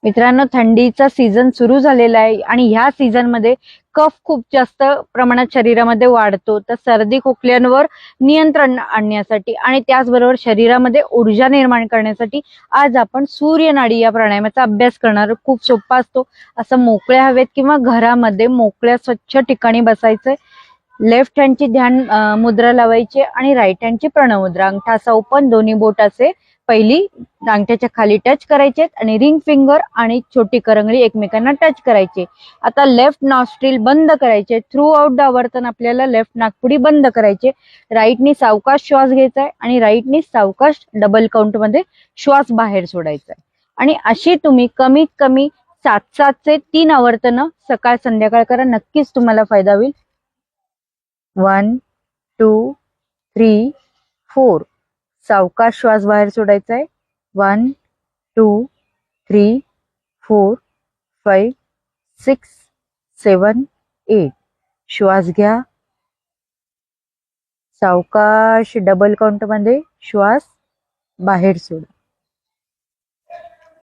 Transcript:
मित्रांनो, थंडीचा सीझन सुरू झालेला आहे आणि ह्या सीझन मध्ये कफ खूप जास्त प्रमाणात शरीरामध्ये वाढतो. तर सर्दी खोकल्यांवर नियंत्रण आणण्यासाठी आणि त्याचबरोबर शरीरामध्ये ऊर्जा निर्माण करण्यासाठी आज आपण सूर्यनाडी या प्राणायामाचा अभ्यास करणार. खूप सोपा असतो. असं मोकळ्या हवेत किंवा घरामध्ये मोकळ्या स्वच्छ ठिकाणी बसायचंय. लेफ्ट हँडची ध्यान मुद्रा लावायची आणि राईट हँडची प्रणव मुद्रा. अंगठा असा ओपन, दोन्ही बोट असे पहिली अंगठ्याच्या खाली टच करायचे आणि रिंग फिंगर आणि छोटी करंगळी एकमेकांना टच करायचे. आता लेफ्ट नॉस्ट्रिल बंद करायचे. थ्रू आउट द आवर्तन आपल्याला लेफ्ट नाकपुडी बंद करायचे. राईटनी सावकाश श्वास घ्यायचा आहे आणि राईटनी सावकाश डबल काउंट मध्ये श्वास बाहेर सोडायचा आहे. आणि अशी तुम्ही कमीत कमी 7-7 चे 3 आवर्तन सकाळ संध्याकाळ करा. नक्कीच तुम्हाला फायदा होईल. 1 2 3 4 सावकाश श्वास बाहेर सोडायचा आहे. 1 2 3 4 5 6 7 8 श्वास घ्या. सावकाश डबल काउंट मध्ये श्वास बाहेर सोडा.